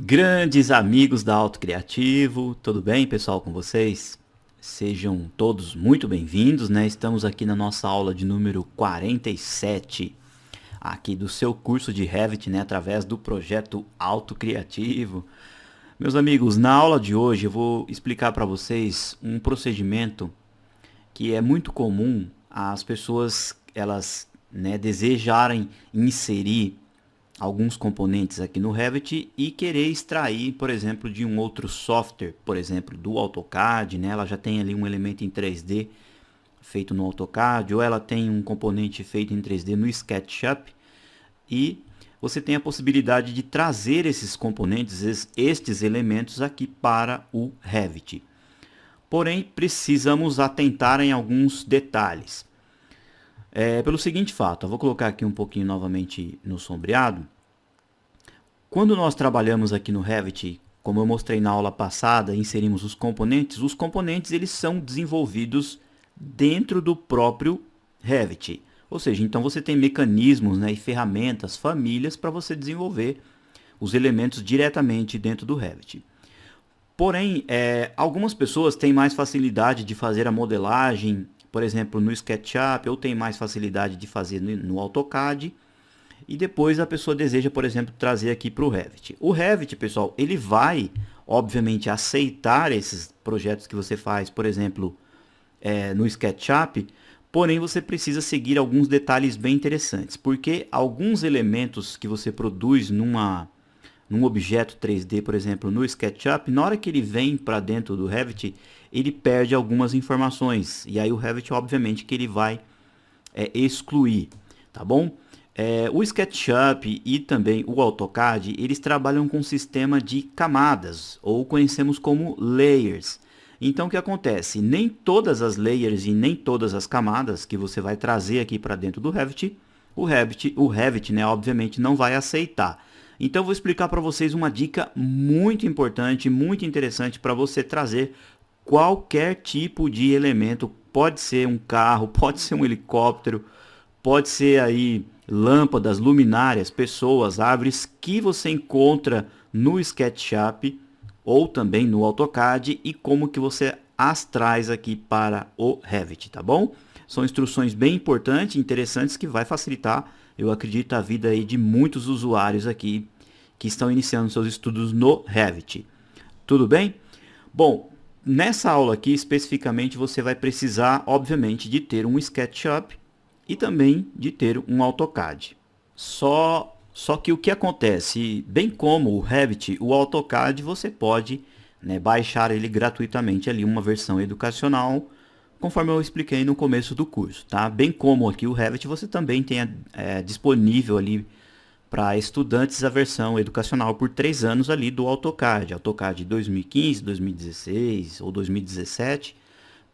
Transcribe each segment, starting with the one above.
Grandes amigos da Auto Criativo, tudo bem, pessoal, com vocês? Sejam todos muito bem-vindos, né? Estamos aqui na nossa aula de número 47, aqui do seu curso de Revit, né? Através do projeto Auto Criativo. Meus amigos, na aula de hoje eu vou explicar para vocês um procedimento que é muito comum as pessoas, elas, né, desejarem inserir alguns componentes aqui no Revit e querer extrair, por exemplo, de um outro software, por exemplo, do AutoCAD, né? Ela já tem ali um elemento em 3D feito no AutoCAD, ou ela tem um componente feito em 3D no SketchUp, e você tem a possibilidade de trazer esses componentes, estes elementos aqui para o Revit. Porém, precisamos atentar em alguns detalhes. Pelo seguinte fato, eu vou colocar aqui um pouquinho novamente no sombreado. Quando nós trabalhamos aqui no Revit, como eu mostrei na aula passada, inserimos os componentes eles são desenvolvidos dentro do próprio Revit. Ou seja, então você tem mecanismos, né, e ferramentas, famílias para você desenvolver os elementos diretamente dentro do Revit. Porém, algumas pessoas têm mais facilidade de fazer a modelagem, por exemplo, no SketchUp, ou tem mais facilidade de fazer no AutoCAD, e depois a pessoa deseja, por exemplo, trazer aqui para o Revit. O Revit, pessoal, ele vai, obviamente, aceitar esses projetos que você faz, por exemplo, no SketchUp, porém você precisa seguir alguns detalhes bem interessantes, porque alguns elementos que você produz num objeto 3D, por exemplo, no SketchUp, na hora que ele vem para dentro do Revit, ele perde algumas informações. E aí o Revit, obviamente, que ele vai excluir, tá bom? O SketchUp e também o AutoCAD, eles trabalham com um sistema de camadas, ou conhecemos como layers. Então, o que acontece? Nem todas as layers e nem todas as camadas que você vai trazer aqui para dentro do Revit, o Revit, né, obviamente, não vai aceitar. Então, eu vou explicar para vocês uma dica muito importante, muito interessante para você trazer qualquer tipo de elemento. Pode ser um carro, pode ser um helicóptero, pode ser aí lâmpadas, luminárias, pessoas, árvores que você encontra no SketchUp ou também no AutoCAD e como que você as traz aqui para o Revit, tá bom? São instruções bem importantes e interessantes que vai facilitar, eu acredito, a vida aí de muitos usuários aqui que estão iniciando seus estudos no Revit. Tudo bem? Bom, nessa aula aqui especificamente você vai precisar, obviamente, de ter um SketchUp e também de ter um AutoCAD. Só que o que acontece, bem como o Revit, o AutoCAD você pode, né, baixar ele gratuitamente ali, uma versão educacional, conforme eu expliquei no começo do curso, tá? Bem como aqui o Revit você também tem disponível ali para estudantes a versão educacional por 3 anos ali do AutoCAD, AutoCAD 2015, 2016 ou 2017.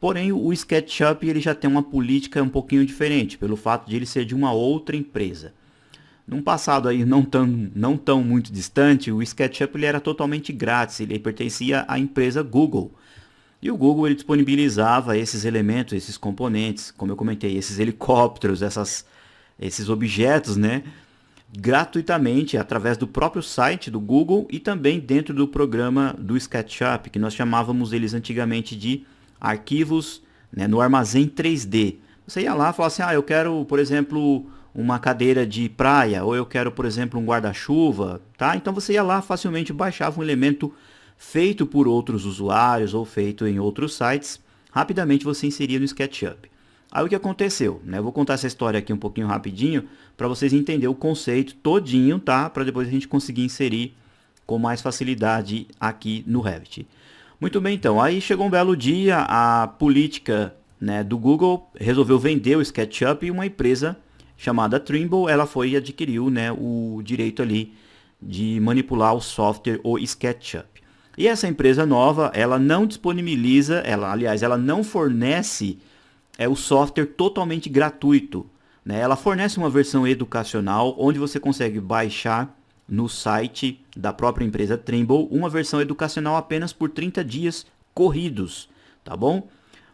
Porém, o SketchUp ele já tem uma política um pouquinho diferente, pelo fato de ele ser de uma outra empresa. Num passado aí não tão muito distante, o SketchUp ele era totalmente grátis, ele pertencia à empresa Google. E o Google ele disponibilizava esses elementos, esses componentes, como eu comentei, esses helicópteros, esses objetos, né, gratuitamente através do próprio site do Google e também dentro do programa do SketchUp, que nós chamávamos eles antigamente de arquivos, né, no armazém 3D. Você ia lá e falava assim, eu quero, por exemplo, uma cadeira de praia, ou eu quero, por exemplo, um guarda-chuva, tá? Então você ia lá, facilmente baixava um elemento feito por outros usuários ou feito em outros sites, rapidamente você inseria no SketchUp. Aí o que aconteceu, né? Eu vou contar essa história aqui um pouquinho rapidinho, para vocês entenderem o conceito todinho, tá? Para depois a gente conseguir inserir com mais facilidade aqui no Revit. Muito bem, então, aí chegou um belo dia, a política, né, do Google resolveu vender o SketchUp e uma empresa chamada Trimble, ela foi e adquiriu, né, o direito ali de manipular o software, o SketchUp. E essa empresa nova, ela não disponibiliza, ela não fornece o software totalmente gratuito, né? Ela fornece uma versão educacional onde você consegue baixar no site da própria empresa Trimble uma versão educacional apenas por 30 dias corridos, tá bom?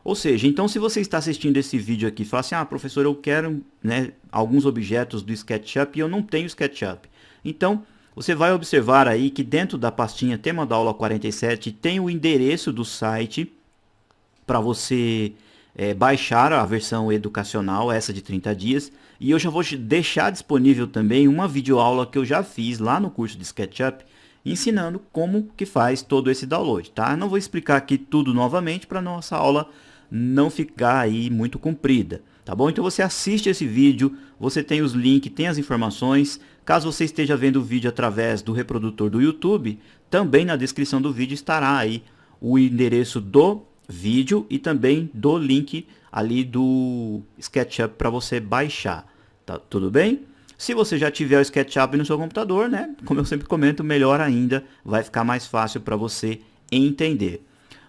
Ou seja, então se você está assistindo esse vídeo aqui e fala assim, professor, eu quero, né, alguns objetos do SketchUp e eu não tenho SketchUp. Então, você vai observar aí que dentro da pastinha tema da aula 47 tem o endereço do site para você baixar a versão educacional, essa de 30 dias. E eu já vou deixar disponível também uma videoaula que eu já fiz lá no curso de SketchUp, ensinando como que faz todo esse download, tá? Não vou explicar aqui tudo novamente para nossa aula não ficar aí muito comprida, tá bom? Então você assiste esse vídeo, você tem os links, tem as informações. Caso você esteja vendo o vídeo através do reprodutor do YouTube, também na descrição do vídeo estará aí o endereço do vídeo e também do link ali do SketchUp para você baixar, tá tudo bem? Se você já tiver o SketchUp no seu computador, né, como eu sempre comento, melhor ainda, vai ficar mais fácil para você entender.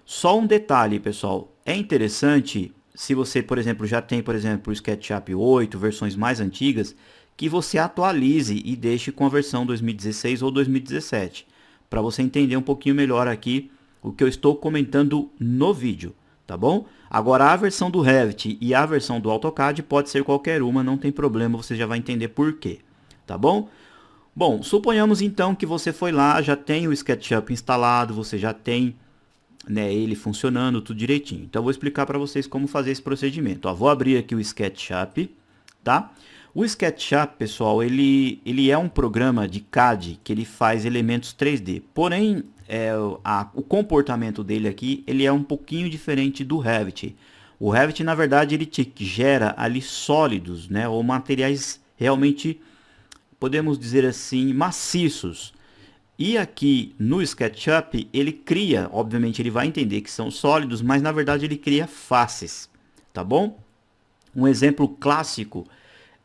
Só um detalhe, pessoal, é interessante se você, por exemplo, já tem, por exemplo, o SketchUp 8, versões mais antigas, que você atualize e deixe com a versão 2016 ou 2017, para você entender um pouquinho melhor aqui o que eu estou comentando no vídeo, tá bom? Agora a versão do Revit e a versão do AutoCAD pode ser qualquer uma, não tem problema, você já vai entender por quê, tá bom? Bom, suponhamos então que você foi lá, já tem o SketchUp instalado, você já tem, né, ele funcionando, tudo direitinho. Então eu vou explicar para vocês como fazer esse procedimento. Ó, vou abrir aqui o SketchUp, tá? O SketchUp, pessoal, ele é um programa de CAD que ele faz elementos 3D. Porém, o comportamento dele aqui, ele é um pouquinho diferente do Revit. O Revit, na verdade, ele te gera ali sólidos, né, ou materiais realmente, podemos dizer assim, maciços. E aqui no SketchUp, ele cria, obviamente ele vai entender que são sólidos, mas na verdade ele cria faces, tá bom? Um exemplo clássico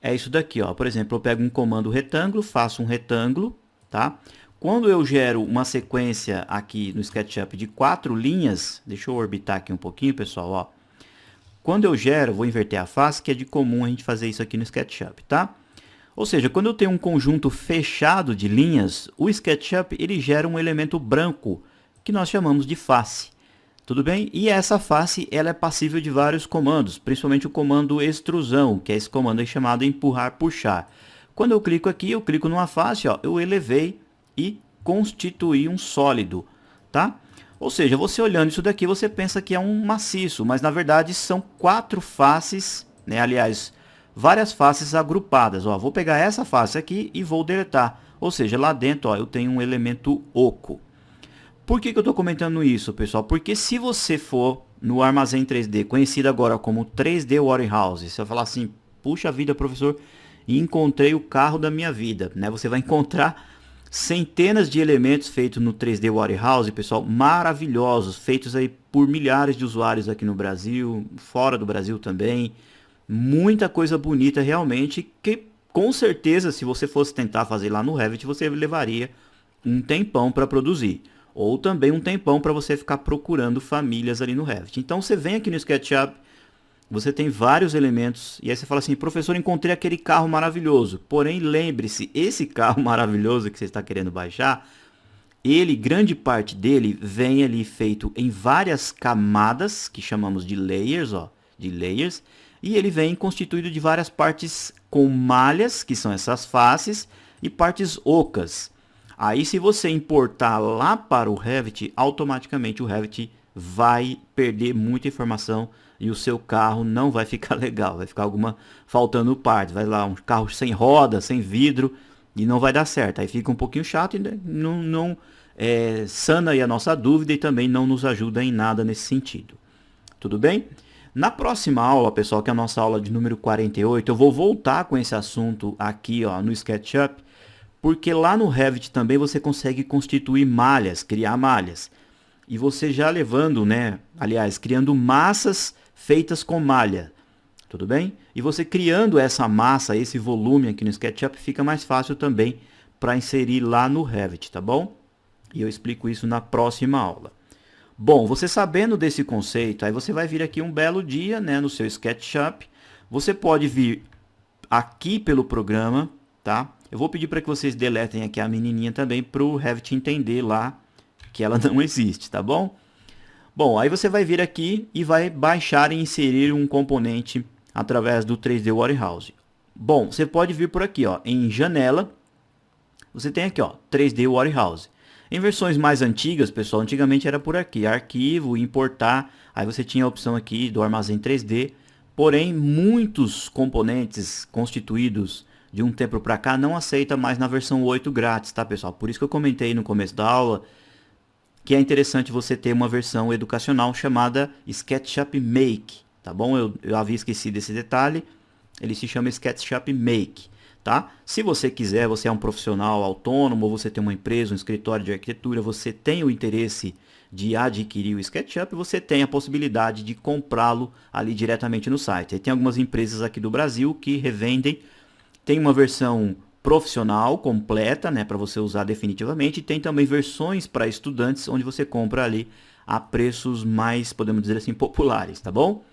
é isso daqui, ó. Por exemplo, eu pego um comando retângulo, faço um retângulo, tá? Quando eu gero uma sequência aqui no SketchUp de 4 linhas, deixa eu orbitar aqui um pouquinho, pessoal, ó. Quando eu gero, vou inverter a face, que é de comum a gente fazer isso aqui no SketchUp, tá? Ou seja, quando eu tenho um conjunto fechado de linhas, o SketchUp ele gera um elemento branco, que nós chamamos de face. Tudo bem? E essa face ela é passível de vários comandos, principalmente o comando extrusão, que é esse comando aí chamado empurrar, puxar. Quando eu clico aqui, eu clico numa face, ó, eu elevei e constituí um sólido, tá? Ou seja, você olhando isso daqui, você pensa que é um maciço, mas na verdade são 4 faces, né? Aliás, várias faces agrupadas. Ó, vou pegar essa face aqui e vou deletar. Ou seja, lá dentro, ó, eu tenho um elemento oco. Por que eu estou comentando isso, pessoal? Porque se você for no armazém 3D, conhecido agora como 3D Warehouse, você vai falar assim, puxa vida, professor, encontrei o carro da minha vida, né? Você vai encontrar centenas de elementos feitos no 3D Warehouse, pessoal, maravilhosos, feitos aí por milhares de usuários aqui no Brasil, fora do Brasil também. Muita coisa bonita realmente, que com certeza se você fosse tentar fazer lá no Revit, você levaria um tempão para produzir. Ou também um tempão para você ficar procurando famílias ali no Revit. Então você vem aqui no SketchUp, você tem vários elementos, e aí você fala assim, professor, encontrei aquele carro maravilhoso. Porém, lembre-se, esse carro maravilhoso que você está querendo baixar, ele, grande parte dele, vem ali feito em várias camadas, que chamamos de layers, ó, de layers, e ele vem constituído de várias partes com malhas, que são essas faces, e partes ocas. Aí se você importar lá para o Revit, automaticamente o Revit vai perder muita informação e o seu carro não vai ficar legal, vai ficar faltando parte, vai lá um carro sem roda, sem vidro e não vai dar certo. Aí fica um pouquinho chato e não sana aí a nossa dúvida e também não nos ajuda em nada nesse sentido. Tudo bem? Na próxima aula, pessoal, que é a nossa aula de número 48, eu vou voltar com esse assunto aqui, ó, no SketchUp, porque lá no Revit também você consegue constituir malhas, criar malhas. E você já levando, né, aliás, criando massas feitas com malha. Tudo bem? E você criando essa massa, esse volume aqui no SketchUp, fica mais fácil também para inserir lá no Revit, tá bom? E eu explico isso na próxima aula. Bom, você sabendo desse conceito, aí você vai vir aqui um belo dia, né, no seu SketchUp. Você pode vir aqui pelo programa, tá? Eu vou pedir para que vocês deletem aqui a menininha também para o Revit entender lá que ela não existe, tá bom? Bom, aí você vai vir aqui e vai baixar e inserir um componente através do 3D Warehouse. Bom, você pode vir por aqui, ó, em janela, você tem aqui, ó, 3D Warehouse. Em versões mais antigas, pessoal, antigamente era por aqui, arquivo, importar, aí você tinha a opção aqui do armazém 3D, porém muitos componentes constituídos de um tempo para cá não aceita mais na versão 8 grátis, tá, pessoal? Por isso que eu comentei no começo da aula que é interessante você ter uma versão educacional chamada SketchUp Make, tá bom? Eu havia esquecido esse detalhe, ele se chama SketchUp Make, tá? Se você quiser, você é um profissional autônomo, ou você tem uma empresa, um escritório de arquitetura, você tem o interesse de adquirir o SketchUp, você tem a possibilidade de comprá-lo ali diretamente no site. Aí tem algumas empresas aqui do Brasil que revendem, tem uma versão profissional completa, né, para você usar definitivamente, e tem também versões para estudantes onde você compra ali a preços mais, podemos dizer assim, populares, tá bom?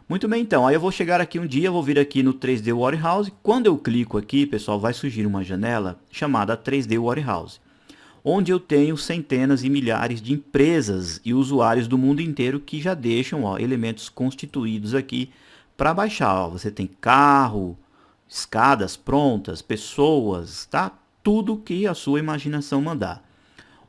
Muito bem, então, aí eu vou chegar aqui um dia, vou vir aqui no 3D Warehouse, quando eu clico aqui, pessoal, vai surgir uma janela chamada 3D Warehouse, onde eu tenho centenas e milhares de empresas e usuários do mundo inteiro que já deixam, ó, elementos constituídos aqui para baixar, ó. Você tem carro, escadas prontas, pessoas, tá? Tudo que a sua imaginação mandar.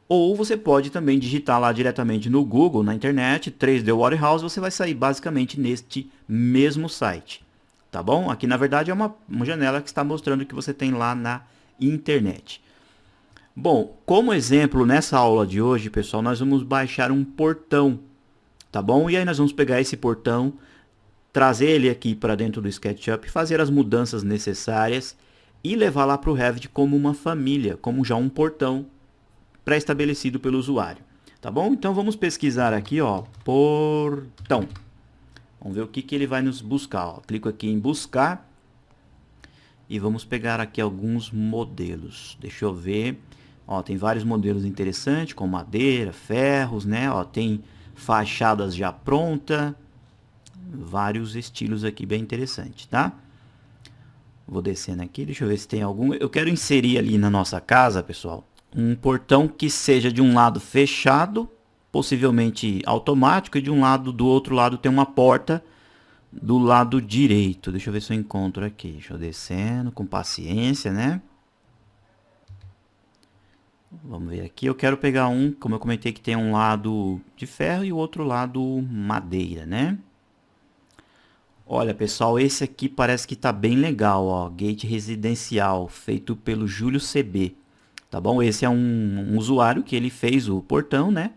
Ou você pode também digitar lá diretamente no Google, na internet, 3D Warehouse, você vai sair basicamente neste mesmo site, tá bom? Aqui na verdade é uma janela que está mostrando o que você tem lá na internet. Bom, como exemplo nessa aula de hoje, pessoal, nós vamos baixar um portão, tá bom? E aí nós vamos pegar esse portão, trazer ele aqui para dentro do SketchUp, fazer as mudanças necessárias e levar lá para o Revit como uma família, como já um portão pré-estabelecido pelo usuário. Tá bom? Então vamos pesquisar aqui, ó, portão. Vamos ver o que ele vai nos buscar. Ó. Clico aqui em buscar e vamos pegar aqui alguns modelos. Deixa eu ver. Ó, tem vários modelos interessantes, com madeira, ferros, né? Ó, tem fachadas já prontas. Vários estilos aqui bem interessantes, tá? Vou descendo aqui, deixa eu ver se tem algum. Eu quero inserir ali na nossa casa, pessoal, um portão que seja de um lado fechado, possivelmente automático, e de um lado, do outro lado tem uma porta do lado direito. Deixa eu ver se eu encontro aqui. Deixa eu descendo com paciência, né? Vamos ver aqui. Eu quero pegar um, como eu comentei, que tem um lado de ferro e o outro lado madeira, né? Olha, pessoal, esse aqui parece que tá bem legal, ó. Gate residencial, feito pelo Júlio CB. Tá bom? Esse é um usuário que ele fez o portão, né?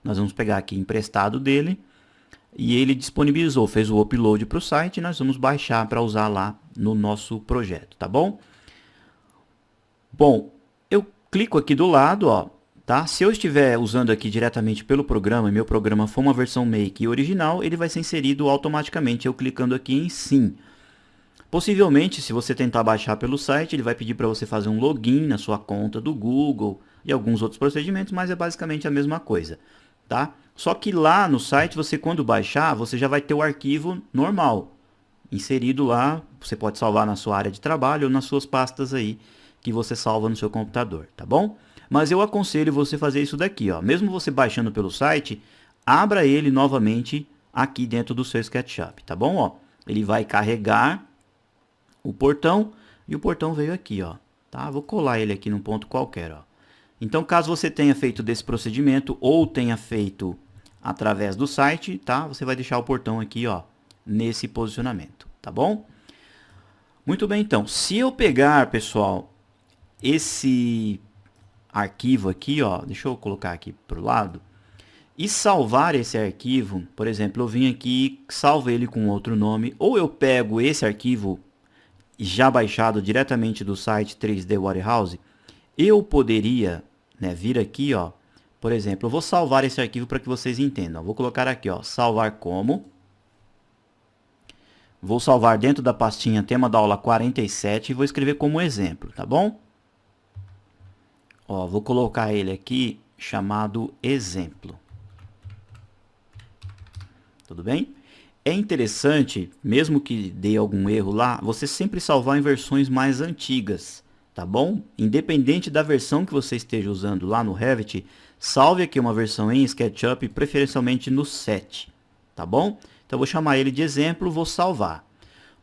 Nós vamos pegar aqui emprestado dele. E ele disponibilizou, fez o upload para o site e nós vamos baixar para usar lá no nosso projeto, tá bom? Bom, eu clico aqui do lado, ó. Tá? Se eu estiver usando aqui diretamente pelo programa, e meu programa for uma versão Make e original, ele vai ser inserido automaticamente, eu clicando aqui em Sim. Possivelmente, se você tentar baixar pelo site, ele vai pedir para você fazer um login na sua conta do Google e alguns outros procedimentos, mas é basicamente a mesma coisa, tá? Só que lá no site, você quando baixar, você já vai ter o arquivo normal, inserido lá, você pode salvar na sua área de trabalho ou nas suas pastas aí, que você salva no seu computador, tá bom? Mas eu aconselho você fazer isso daqui, ó. Mesmo você baixando pelo site, abra ele novamente aqui dentro do seu SketchUp, tá bom? Ó, ele vai carregar o portão e o portão veio aqui, ó. Tá? Vou colar ele aqui num ponto qualquer, ó. Então, caso você tenha feito desse procedimento ou tenha feito através do site, tá? Você vai deixar o portão aqui, ó, nesse posicionamento, tá bom? Muito bem, então. Se eu pegar, pessoal, esse arquivo aqui, ó, deixa eu colocar aqui pro lado, e salvar esse arquivo, por exemplo, eu vim aqui, salvo ele com outro nome, ou eu pego esse arquivo já baixado diretamente do site 3D Warehouse, eu poderia, né, vir aqui, ó, por exemplo, eu vou salvar esse arquivo para que vocês entendam. Vou colocar aqui, ó, salvar como. Vou salvar dentro da pastinha tema da aula 47 e vou escrever como exemplo, tá bom? Ó, vou colocar ele aqui chamado exemplo. Tudo bem? É interessante, mesmo que dê algum erro lá, você sempre salvar em versões mais antigas, tá bom? Independente da versão que você esteja usando lá no Revit, salve aqui uma versão em SketchUp, preferencialmente no 7, tá bom? Então, eu vou chamar ele de exemplo, vou salvar.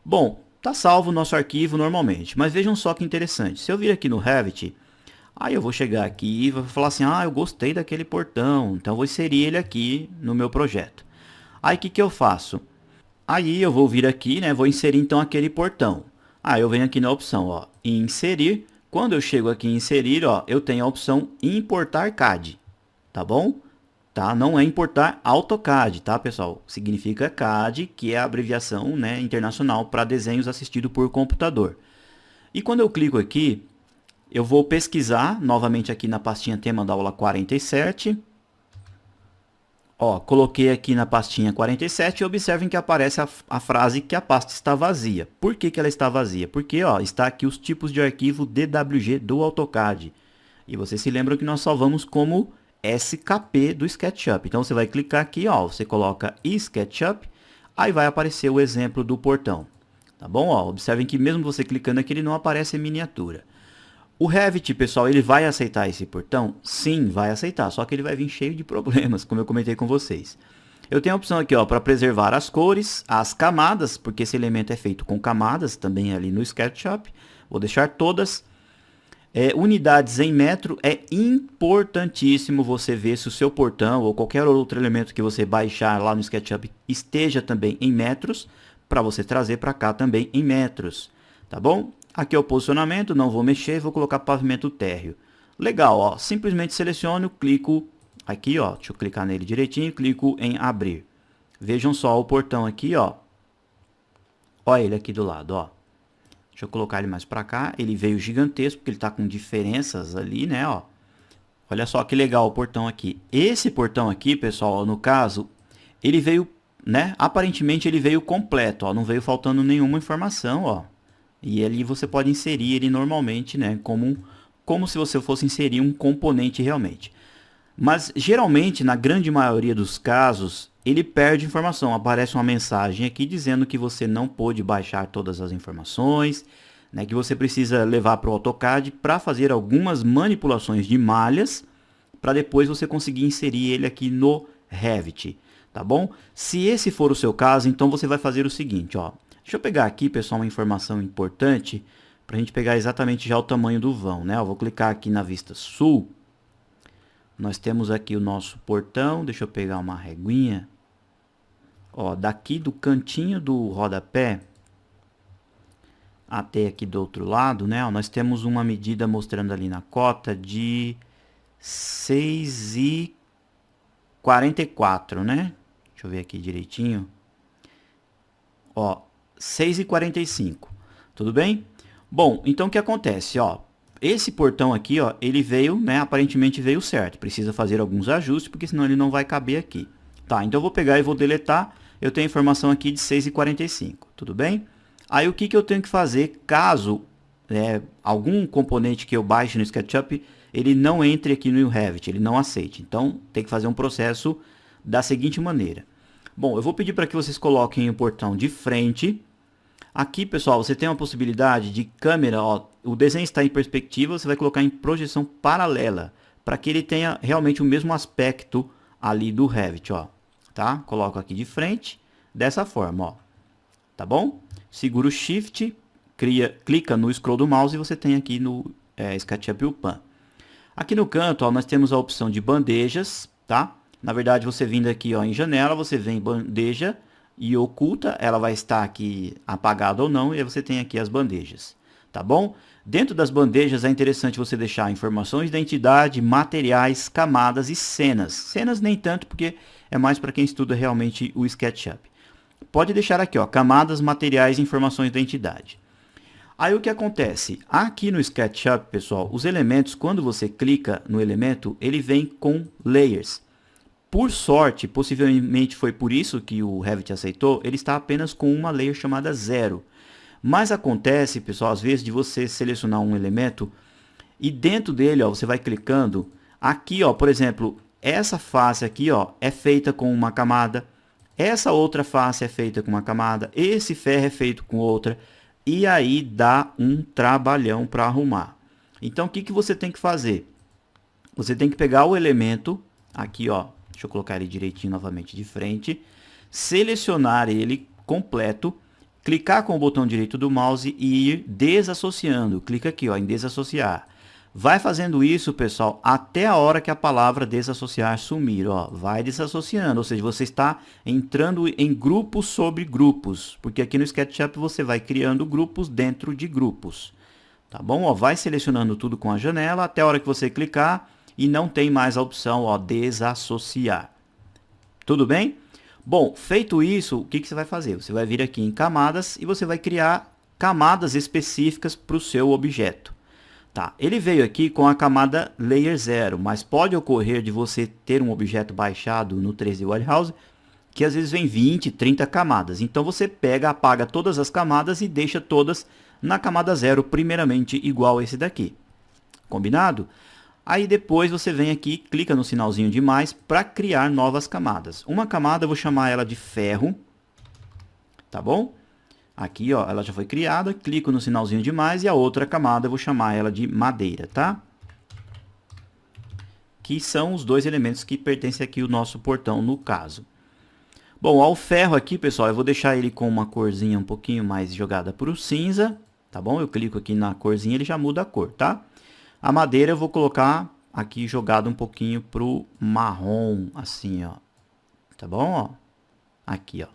Bom, tá salvo o nosso arquivo normalmente, mas vejam só que interessante. Se eu vir aqui no Revit, Aí eu vou chegar aqui e vou falar assim, ah, eu gostei daquele portão, então eu vou inserir ele aqui no meu projeto. Aí o que eu faço? Aí eu vou vir aqui, né, vou inserir então aquele portão. Aí eu venho aqui na opção, ó, inserir. Quando eu chego aqui em inserir, ó, eu tenho a opção importar CAD, tá bom? Tá? Não é importar AutoCAD, tá, pessoal? Significa CAD, que é a abreviação, né, internacional para desenhos assistidos por computador. E quando eu clico aqui, eu vou pesquisar novamente aqui na pastinha tema da aula 47. Ó, coloquei aqui na pastinha 47 e observem que aparece a frase que a pasta está vazia. Por que ela está vazia? Porque ó, está aqui os tipos de arquivo DWG do AutoCAD. E vocês se lembram que nós salvamos como SKP do SketchUp. Então você vai clicar aqui, ó, você coloca SketchUp, aí vai aparecer o exemplo do portão. Tá bom? Ó, observem que mesmo você clicando aqui, ele não aparece em miniatura. O Revit, pessoal, ele vai aceitar esse portão? Sim, vai aceitar, só que ele vai vir cheio de problemas, como eu comentei com vocês. Eu tenho a opção aqui, ó, para preservar as cores, as camadas, porque esse elemento é feito com camadas, também ali no SketchUp. Vou deixar todas. Unidades em metro, é importantíssimo você ver se o seu portão ou qualquer outro elemento que você baixar lá no SketchUp esteja também em metros, para você trazer para cá também em metros, tá bom? Aqui é o posicionamento, não vou mexer, vou colocar pavimento térreo. Legal, ó, simplesmente seleciono, clico aqui, ó, deixa eu clicar nele direitinho, clico em abrir. Vejam só o portão aqui, ó. Olha ele aqui do lado, ó. Deixa eu colocar ele mais para cá, ele veio gigantesco, porque ele está com diferenças ali, né, ó. Olha só que legal o portão aqui. Esse portão aqui, pessoal, no caso, ele veio, né, aparentemente ele veio completo, ó, não veio faltando nenhuma informação, ó. E ali você pode inserir ele normalmente, né, como se você fosse inserir um componente realmente. Mas geralmente, na grande maioria dos casos, ele perde informação. Aparece uma mensagem aqui dizendo que você não pôde baixar todas as informações, né, que você precisa levar para o AutoCAD para fazer algumas manipulações de malhas, para depois você conseguir inserir ele aqui no Revit, tá bom? Se esse for o seu caso, então você vai fazer o seguinte, ó. Deixa eu pegar aqui, pessoal, uma informação importante para a gente pegar exatamente já o tamanho do vão, né? Eu vou clicar aqui na vista sul. Nós temos aqui o nosso portão. Deixa eu pegar uma reguinha. Ó, daqui do cantinho do rodapé até aqui do outro lado, né? Ó, nós temos uma medida mostrando ali na cota de 6,44, né? Deixa eu ver aqui direitinho. Ó, 6,45. Tudo bem? Bom, então o que acontece, ó? Esse portão aqui, ó, ele veio, né, aparentemente veio certo. Precisa fazer alguns ajustes, porque senão ele não vai caber aqui. Tá, então eu vou pegar e vou deletar. Eu tenho informação aqui de 6,45, tudo bem? Aí o que eu tenho que fazer caso algum componente que eu baixe no SketchUp, ele não entre aqui no Revit, ele não aceite. Então tem que fazer um processo da seguinte maneira. Bom, eu vou pedir para que vocês coloquem o portão de frente. Aqui, pessoal, você tem uma possibilidade de câmera, ó, o desenho está em perspectiva, você vai colocar em projeção paralela, para que ele tenha realmente o mesmo aspecto ali do Revit, ó. Tá? Coloco aqui de frente, dessa forma, ó. Tá bom? Segura o Shift, clica no scroll do mouse e você tem aqui no SketchUp UPAN. Aqui no canto, ó, nós temos a opção de bandejas, tá? Na verdade, você vindo aqui, ó, em janela, você vem em bandeja e oculta, ela vai estar aqui apagada ou não, e aí você tem aqui as bandejas, tá bom? Dentro das bandejas é interessante você deixar informações de identidade, materiais, camadas e cenas. Cenas nem tanto, porque é mais para quem estuda realmente o SketchUp. Pode deixar aqui, ó, camadas, materiais e informações de identidade. Aí o que acontece? Aqui no SketchUp, pessoal, os elementos, quando você clica no elemento, ele vem com layers. Por sorte, possivelmente foi por isso que o Revit aceitou, ele está apenas com uma layer chamada 0. Mas acontece, pessoal, às vezes de você selecionar um elemento e dentro dele, ó, você vai clicando. Aqui, ó, por exemplo, essa face aqui, ó, é feita com uma camada. Essa outra face é feita com uma camada. Esse ferro é feito com outra. E aí dá um trabalhão para arrumar. Então, o que você tem que fazer? Você tem que pegar o elemento aqui, ó. Deixa eu colocar ele direitinho novamente de frente. Selecionar ele completo. Clicar com o botão direito do mouse e ir desassociando. Clica aqui, ó, em desassociar. Vai fazendo isso, pessoal, até a hora que a palavra desassociar sumir, ó, vai desassociando, ou seja, você está entrando em grupos sobre grupos, porque aqui no SketchUp você vai criando grupos dentro de grupos, tá bom? Ó, vai selecionando tudo com a janela até a hora que você clicar e não tem mais a opção, ó, desassociar. Tudo bem? Bom, feito isso, o que você vai fazer? Você vai vir aqui em camadas e você vai criar camadas específicas para o seu objeto. Tá, ele veio aqui com a camada Layer 0, mas pode ocorrer de você ter um objeto baixado no 3D Warehouse que às vezes vem 20, 30 camadas. Então você pega, apaga todas as camadas e deixa todas na camada 0, primeiramente igual esse daqui. Combinado? Aí depois você vem aqui, clica no sinalzinho de mais para criar novas camadas. Uma camada eu vou chamar ela de ferro, tá bom? Aqui, ó, ela já foi criada, clico no sinalzinho de mais e a outra camada eu vou chamar ela de madeira, tá? Que são os dois elementos que pertencem aqui ao nosso portão, no caso. Bom, ao ferro aqui, pessoal, eu vou deixar ele com uma corzinha um pouquinho mais jogada para o cinza, tá bom? Eu clico aqui na corzinha, ele já muda a cor, tá? A madeira eu vou colocar aqui jogado um pouquinho para o marrom, assim, ó. Tá bom, ó? Aqui, ó.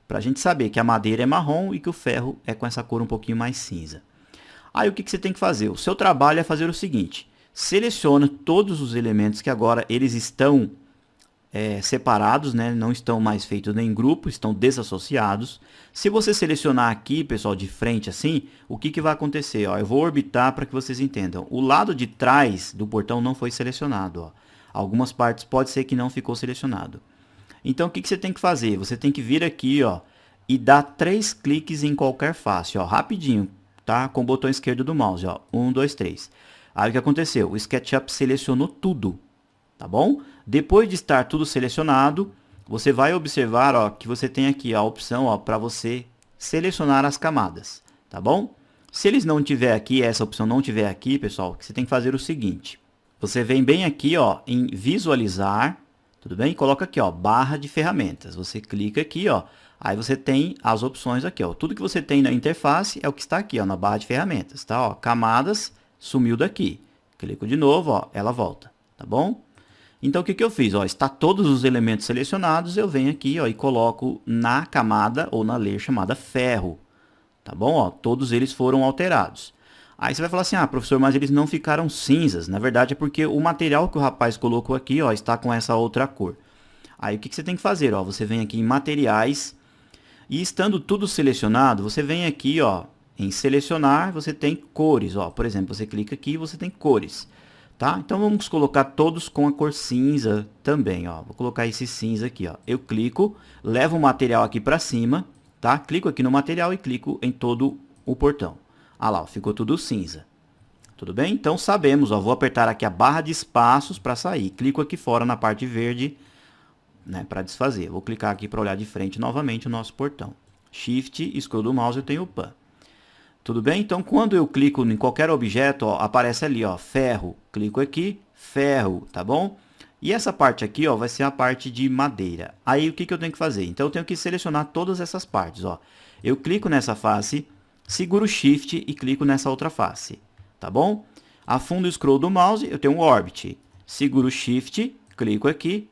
Para a gente saber que a madeira é marrom e que o ferro é com essa cor um pouquinho mais cinza. Aí o que você tem que fazer? O seu trabalho é fazer o seguinte. Seleciona todos os elementos que agora eles estão separados, né? Não estão mais feitos em grupo, estão desassociados. Se você selecionar aqui, pessoal, de frente assim, o que vai acontecer? Ó, eu vou orbitar para que vocês entendam. O lado de trás do portão não foi selecionado. Ó. Algumas partes pode ser que não ficou selecionado. Então, o que você tem que fazer? Você tem que vir aqui, ó, e dar 3 cliques em qualquer face, ó, rapidinho, tá? Com o botão esquerdo do mouse, ó, 1, 2, 3. Aí o que aconteceu? O SketchUp selecionou tudo, tá bom? Depois de estar tudo selecionado, você vai observar, ó, que você tem aqui a opção, ó, para você selecionar as camadas, tá bom? Se eles não tiver aqui, essa opção não tiver aqui, pessoal, você tem que fazer o seguinte. Você vem bem aqui, ó, em visualizar. Tudo bem? Coloca aqui, ó, barra de ferramentas. Você clica aqui, ó. Aí você tem as opções aqui, ó. Tudo que você tem na interface é o que está aqui, ó, na barra de ferramentas, tá? Ó, camadas, sumiu daqui. Clico de novo, ó, ela volta, tá bom? Então o que eu fiz, ó, está todos os elementos selecionados, eu venho aqui, ó, e coloco na camada ou na layer chamada ferro, tá bom? Ó, todos eles foram alterados. Aí você vai falar assim, ah, professor, mas eles não ficaram cinzas. Na verdade é porque o material que o rapaz colocou aqui, ó, está com essa outra cor. Aí o que você tem que fazer? Ó, você vem aqui em materiais e estando tudo selecionado, você vem aqui, ó, em selecionar, você tem cores. Ó, por exemplo, você clica aqui e você tem cores. Tá? Então vamos colocar todos com a cor cinza também. Ó. Vou colocar esse cinza aqui. Ó. Eu clico, levo o material aqui para cima, tá? Clico aqui no material e clico em todo o portão. Ah lá, ó, ficou tudo cinza. Tudo bem? Então sabemos, ó, vou apertar aqui a barra de espaços para sair. Clico aqui fora na parte verde, né, para desfazer. Vou clicar aqui para olhar de frente novamente o nosso portão. Shift, scroll do mouse, eu tenho o pan. Tudo bem? Então quando eu clico em qualquer objeto, ó, aparece ali, ó, ferro. Clico aqui, ferro, tá bom? E essa parte aqui, ó, vai ser a parte de madeira. Aí o que eu tenho que fazer? Então eu tenho que selecionar todas essas partes, ó. Eu clico nessa face, seguro o Shift e clico nessa outra face, tá bom? Afundo o scroll do mouse, eu tenho um Orbit. Seguro o Shift, clico aqui,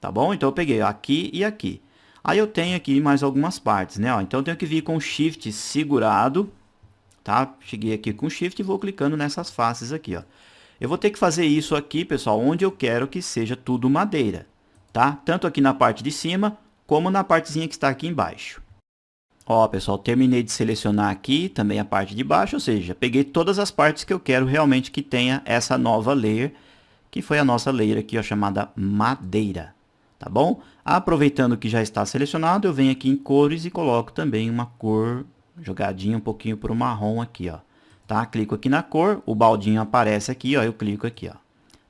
tá bom? Então eu peguei aqui e aqui. Aí eu tenho aqui mais algumas partes, né? Ó, então eu tenho que vir com o Shift segurado, tá? Cheguei aqui com o Shift e vou clicando nessas faces aqui, ó. Eu vou ter que fazer isso aqui, pessoal, onde eu quero que seja tudo madeira, tá? Tanto aqui na parte de cima, como na partezinha que está aqui embaixo. Ó, pessoal, terminei de selecionar aqui também a parte de baixo, ou seja, peguei todas as partes que eu quero realmente que tenha essa nova layer, que foi a nossa layer aqui, ó, chamada madeira, tá bom? Aproveitando que já está selecionado, eu venho aqui em cores e coloco também uma cor jogadinha um pouquinho para o marrom aqui, ó, tá? Clico aqui na cor, o baldinho aparece aqui, ó, eu clico aqui, ó,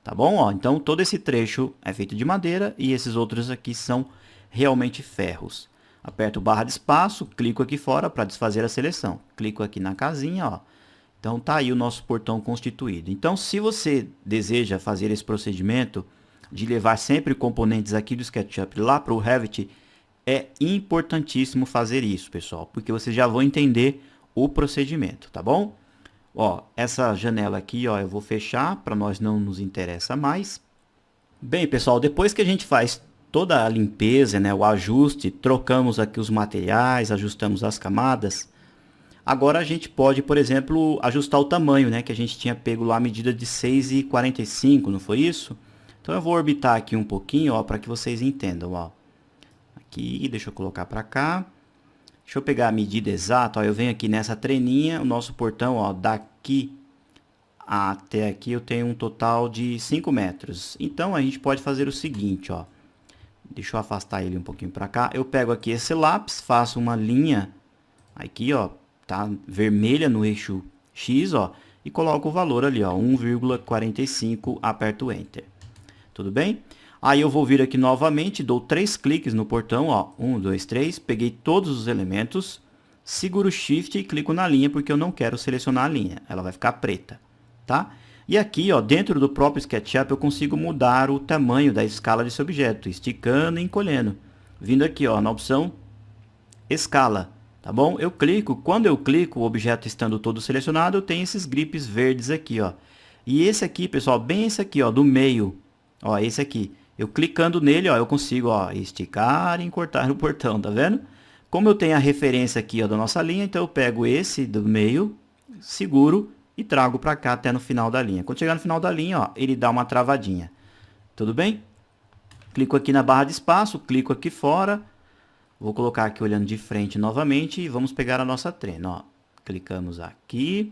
tá bom? Ó, então todo esse trecho é feito de madeira e esses outros aqui são realmente ferros. Aperto barra de espaço, clico aqui fora para desfazer a seleção. Clico aqui na casinha, ó. Então tá aí o nosso portão constituído. Então se você deseja fazer esse procedimento de levar sempre componentes aqui do SketchUp lá para o Revit, é importantíssimo fazer isso, pessoal, porque vocês já vão entender o procedimento, tá bom? Ó, essa janela aqui, ó, eu vou fechar, para nós não nos interessa mais. Bem, pessoal, depois que a gente faz toda a limpeza, né, o ajuste, trocamos aqui os materiais, ajustamos as camadas, agora a gente pode, por exemplo, ajustar o tamanho, né, que a gente tinha pego lá a medida de 6,45, não foi isso? Então eu vou orbitar aqui um pouquinho, ó, para que vocês entendam, ó. Aqui, deixa eu colocar para cá. Deixa eu pegar a medida exata, ó, eu venho aqui nessa treninha, o nosso portão, ó, daqui até aqui eu tenho um total de 5 metros. Então a gente pode fazer o seguinte, ó. Deixa eu afastar ele um pouquinho para cá. Eu pego aqui esse lápis, faço uma linha aqui, ó, tá vermelha no eixo X, ó, e coloco o valor ali, ó, 1,45, aperto Enter. Tudo bem? Aí eu vou vir aqui novamente, dou 3 cliques no portão, ó, 1, 2, 3, peguei todos os elementos, seguro Shift e clico na linha porque eu não quero selecionar a linha, ela vai ficar preta, tá? E aqui, ó, dentro do próprio SketchUp eu consigo mudar o tamanho da escala desse objeto, esticando e encolhendo. Vindo aqui, ó, na opção escala, tá bom? Eu clico, quando eu clico, o objeto estando todo selecionado, eu tenho esses grips verdes aqui, ó. E esse aqui, pessoal, bem esse aqui, ó, do meio, ó, esse aqui. Eu clicando nele, ó, eu consigo, ó, esticar e encurtar o portão, tá vendo? Como eu tenho a referência aqui, ó, da nossa linha, então eu pego esse do meio, seguro e trago para cá até no final da linha. Quando chegar no final da linha, ó, ele dá uma travadinha. Tudo bem? Clico aqui na barra de espaço, clico aqui fora. Vou colocar aqui olhando de frente novamente e vamos pegar a nossa trena, ó. Clicamos aqui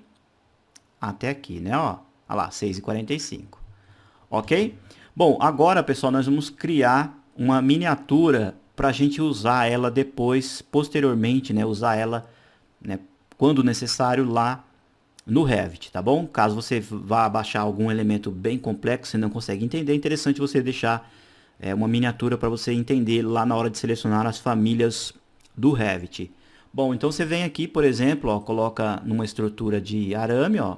até aqui, né, ó. Olha lá, 6,45. Ok? Bom, agora, pessoal, nós vamos criar uma miniatura para a gente usar ela depois, posteriormente, né, usar ela, né, quando necessário lá no Revit, tá bom? Caso você vá baixar algum elemento bem complexo e não consegue entender, é interessante você deixar uma miniatura para você entender lá na hora de selecionar as famílias do Revit. Bom, então você vem aqui, por exemplo, ó, coloca numa estrutura de arame, ó.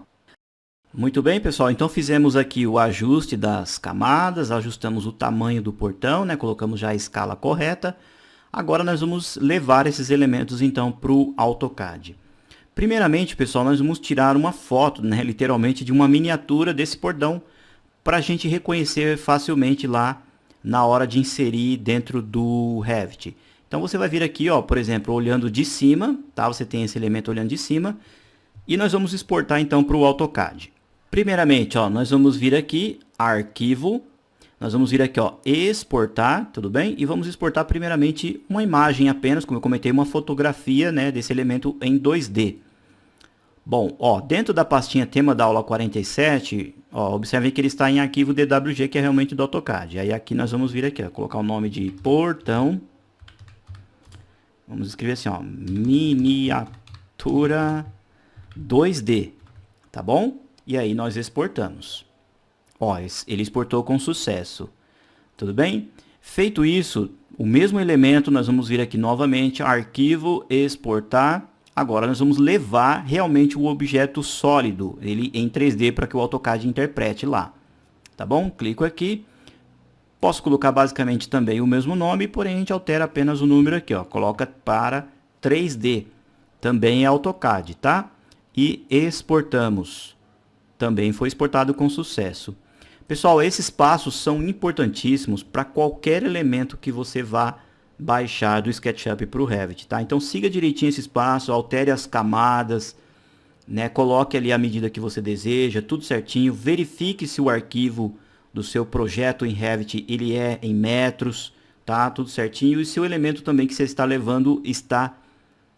Muito bem, pessoal, então fizemos aqui o ajuste das camadas, ajustamos o tamanho do portão, né? Colocamos já a escala correta. Agora nós vamos levar esses elementos então para o AutoCAD. Primeiramente, pessoal, nós vamos tirar uma foto, né, literalmente, de uma miniatura desse portão para a gente reconhecer facilmente lá na hora de inserir dentro do Revit. Então você vai vir aqui, ó, por exemplo, olhando de cima, tá? Você tem esse elemento olhando de cima e nós vamos exportar então para o AutoCAD. Primeiramente, ó, nós vamos vir aqui, arquivo, nós vamos vir aqui, ó, exportar, tudo bem? E vamos exportar primeiramente uma imagem apenas, como eu comentei, uma fotografia, né, desse elemento em 2D. Bom, ó, dentro da pastinha tema da aula 47, ó, observem que ele está em arquivo DWG, que é realmente do AutoCAD. Aí aqui nós vamos vir aqui, ó, colocar o nome de portão. Vamos escrever assim, ó, miniatura 2D, tá bom? E aí nós exportamos. Ó, ele exportou com sucesso. Tudo bem? Feito isso, o mesmo elemento, nós vamos vir aqui novamente, arquivo, exportar. Agora nós vamos levar realmente o objeto sólido, ele em 3D, para que o AutoCAD interprete lá. Tá bom? Clico aqui. Posso colocar basicamente também o mesmo nome, porém a gente altera apenas o número aqui, ó. Coloca para 3D. Também é AutoCAD, tá? E exportamos. Também foi exportado com sucesso. Pessoal, esses passos são importantíssimos para qualquer elemento que você vá baixar do SketchUp para o Revit, tá? Então siga direitinho esses passos, altere as camadas, né? Coloque ali a medida que você deseja, tudo certinho. Verifique se o arquivo do seu projeto em Revit ele é em metros, tá? Tudo certinho. E se o elemento também que você está levando está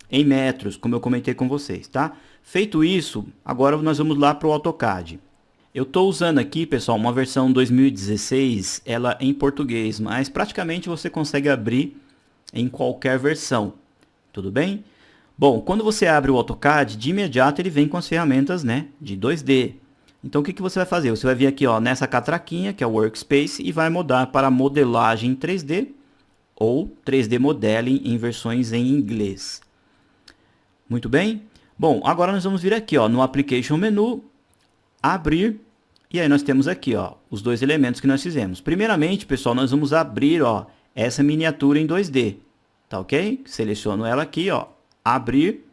em metros, como eu comentei com vocês, tá? Feito isso, agora nós vamos lá para o AutoCAD. Eu estou usando aqui, pessoal, uma versão 2016, ela em português, mas praticamente você consegue abrir em qualquer versão, tudo bem? Bom, quando você abre o AutoCAD, de imediato ele vem com as ferramentas, né, de 2D. Então o que você vai fazer? Você vai vir aqui, ó, nessa catraquinha, que é o Workspace, e vai mudar para modelagem em 3D ou 3D Modeling em versões em inglês. Muito bem? Bom, agora nós vamos vir aqui, ó, no Application Menu, abrir, e aí nós temos aqui, ó, os dois elementos que nós fizemos. Primeiramente, pessoal, nós vamos abrir, ó, essa miniatura em 2D, tá ok? Seleciono ela aqui, ó, abrir.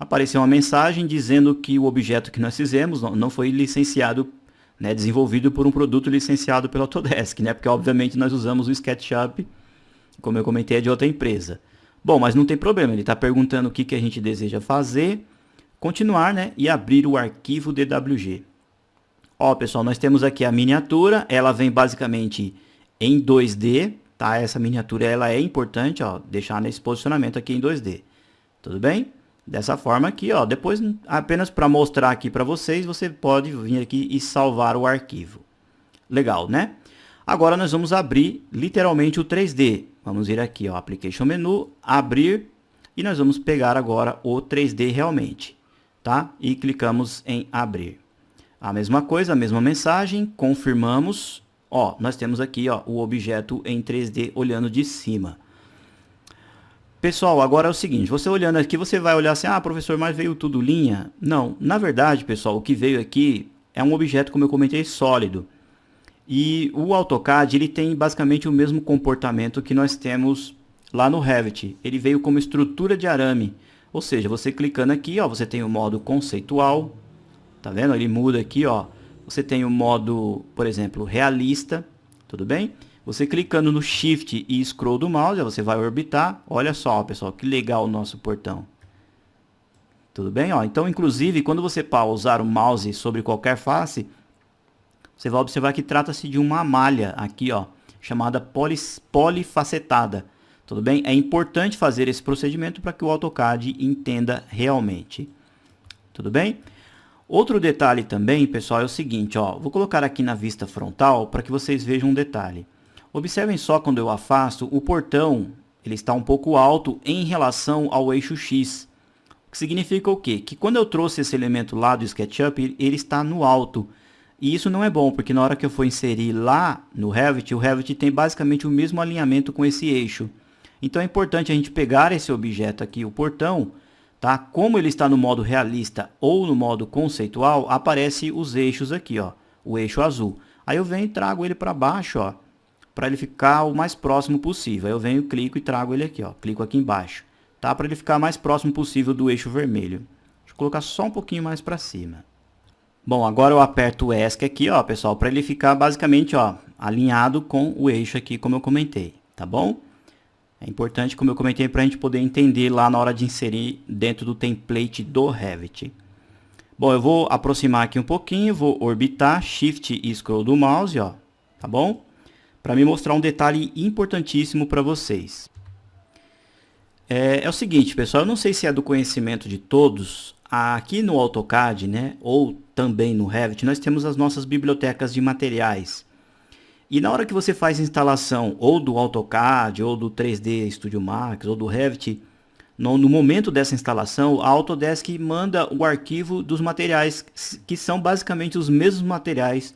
apareceu uma mensagem dizendo que o objeto que nós fizemos não foi licenciado, né, desenvolvido por um produto licenciado pela Autodesk, né, porque obviamente nós usamos o SketchUp, como eu comentei, é de outra empresa. Bom, mas não tem problema, ele está perguntando o que a gente deseja fazer, continuar, né, e abrir o arquivo DWG. Ó, pessoal, nós temos aqui a miniatura, ela vem basicamente em 2D, tá? Essa miniatura ela é importante, ó, deixar nesse posicionamento aqui em 2D. Tudo bem? Dessa forma aqui, ó, depois apenas para mostrar aqui para vocês, você pode vir aqui e salvar o arquivo. Legal, né? Agora nós vamos abrir literalmente o 3D. Vamos ir aqui, ó, Application Menu, abrir, e nós vamos pegar agora o 3D realmente, tá? E clicamos em abrir. A mesma coisa, a mesma mensagem, confirmamos, ó, nós temos aqui, ó, o objeto em 3D olhando de cima. Pessoal, agora é o seguinte, você olhando aqui, você vai olhar assim, ah, professor, mas veio tudo linha? Não, na verdade, pessoal, o que veio aqui é um objeto, como eu comentei, sólido. E o AutoCAD, ele tem basicamente o mesmo comportamento que nós temos lá no Revit. Ele veio como estrutura de arame, ou seja, você clicando aqui, ó, você tem o modo conceitual, tá vendo? Ele muda aqui, ó, você tem o modo, por exemplo, realista, tudo bem? Você clicando no Shift e Scroll do mouse, você vai orbitar. Olha só, pessoal, que legal o nosso portão. Tudo bem? Ó, então, inclusive, quando você pausar o mouse sobre qualquer face, você vai observar que trata-se de uma malha aqui, ó, chamada polifacetada. Tudo bem? É importante fazer esse procedimento para que o AutoCAD entenda realmente. Tudo bem? Outro detalhe também, pessoal, é o seguinte, ó, vou colocar aqui na vista frontal para que vocês vejam um detalhe. Observem só quando eu afasto, o portão ele está um pouco alto em relação ao eixo X. O que significa o quê? Que quando eu trouxe esse elemento lá do SketchUp, ele está no alto. E isso não é bom, porque na hora que eu for inserir lá no Revit, o Revit tem basicamente o mesmo alinhamento com esse eixo. Então é importante a gente pegar esse objeto aqui, o portão, tá? Como ele está no modo realista ou no modo conceitual, aparece os eixos aqui, ó, o eixo azul. Aí eu venho e trago ele para baixo, ó, para ele ficar o mais próximo possível. Aí eu venho, clico e trago ele aqui, ó, clico aqui embaixo, tá? Para ele ficar mais próximo possível do eixo vermelho. Deixa eu colocar só um pouquinho mais para cima. Bom, agora eu aperto o ESC aqui, ó, pessoal, para ele ficar basicamente, ó, alinhado com o eixo aqui, como eu comentei, tá bom? É importante, como eu comentei, para a gente poder entender lá na hora de inserir dentro do template do Revit. Bom, eu vou aproximar aqui um pouquinho, vou orbitar, Shift e Scroll do mouse, ó, tá bom? Para me mostrar um detalhe importantíssimo para vocês. É o seguinte, pessoal, eu não sei se é do conhecimento de todos, aqui no AutoCAD, né, ou também no Revit, nós temos as nossas bibliotecas de materiais. E na hora que você faz a instalação ou do AutoCAD, ou do 3D Studio Max, ou do Revit, no momento dessa instalação, a Autodesk manda o arquivo dos materiais, que são basicamente os mesmos materiais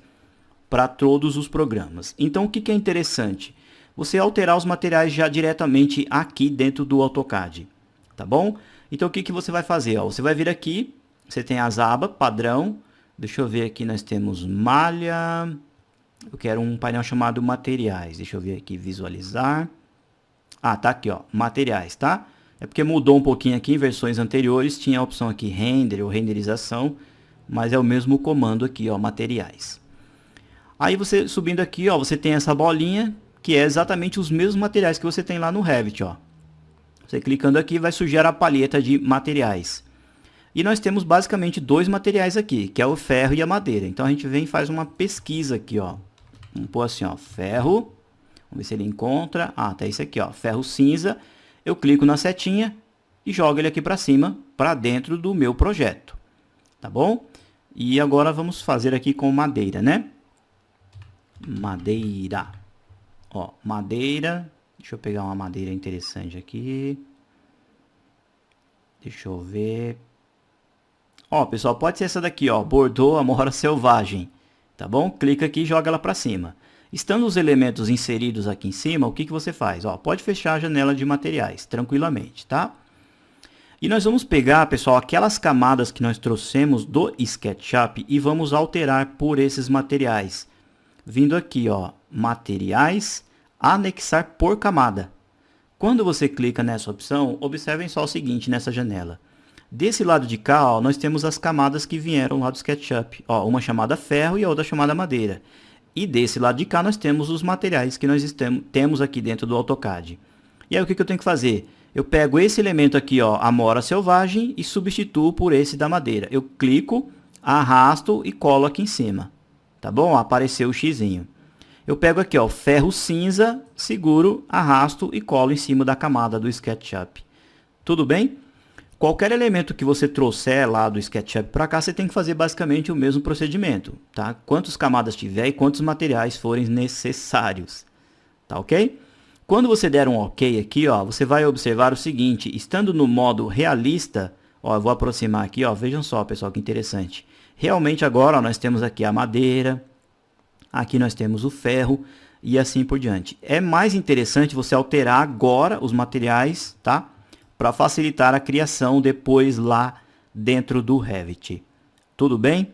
para todos os programas. Então, o que é interessante? Você alterar os materiais já diretamente aqui dentro do AutoCAD, tá bom? Então, o que você vai fazer? Ó, você vai vir aqui, você tem as abas, padrão, deixa eu ver aqui, nós temos malha, eu quero um painel chamado materiais, deixa eu ver aqui, visualizar, tá aqui, ó, materiais, tá? É porque mudou um pouquinho aqui, em versões anteriores tinha a opção aqui, render ou renderização, mas é o mesmo comando aqui, ó, materiais. Aí você subindo aqui, ó, você tem essa bolinha, que é exatamente os mesmos materiais que você tem lá no Revit, ó. Você clicando aqui vai surgir a palheta de materiais. E nós temos basicamente dois materiais aqui, que é o ferro e a madeira. Então a gente vem e faz uma pesquisa aqui, ó. Vamos pôr assim, ó, ferro. Vamos ver se ele encontra. Tá esse aqui, ó, ferro cinza. Eu clico na setinha e jogo ele aqui para cima, para dentro do meu projeto. Tá bom? E agora vamos fazer aqui com madeira, né? Madeira. Ó, madeira. Deixa eu pegar uma madeira interessante aqui. Deixa eu ver. Ó, pessoal, pode ser essa daqui, ó, Bordeaux Amora Selvagem. Tá bom? Clica aqui e joga ela para cima. Estando os elementos inseridos aqui em cima, o que você faz? Ó, pode fechar a janela de materiais, tranquilamente, tá? E nós vamos pegar, pessoal, aquelas camadas que nós trouxemos do SketchUp e vamos alterar por esses materiais. Vindo aqui, ó, materiais, anexar por camada. Quando você clica nessa opção, observem só o seguinte nessa janela. Desse lado de cá, ó, nós temos as camadas que vieram lá do SketchUp. Ó, uma chamada ferro e a outra chamada madeira. E desse lado de cá nós temos os materiais que nós temos aqui dentro do AutoCAD. E aí o que eu tenho que fazer? Eu pego esse elemento aqui, ó, amora selvagem, e substituo por esse da madeira. Eu clico, arrasto e colo aqui em cima. Tá bom? Apareceu o xizinho. Eu pego aqui, ó, ferro cinza, seguro, arrasto e colo em cima da camada do SketchUp. Tudo bem? Qualquer elemento que você trouxer lá do SketchUp para cá, você tem que fazer basicamente o mesmo procedimento, tá? Quantas camadas tiver e quantos materiais forem necessários, tá ok? Quando você der um OK aqui, ó, você vai observar o seguinte, estando no modo realista, ó, eu vou aproximar aqui, ó, vejam só, pessoal, que interessante. Realmente agora, ó, nós temos aqui a madeira, aqui nós temos o ferro e assim por diante. É mais interessante você alterar agora os materiais, tá? Para facilitar a criação depois lá dentro do Revit. Tudo bem?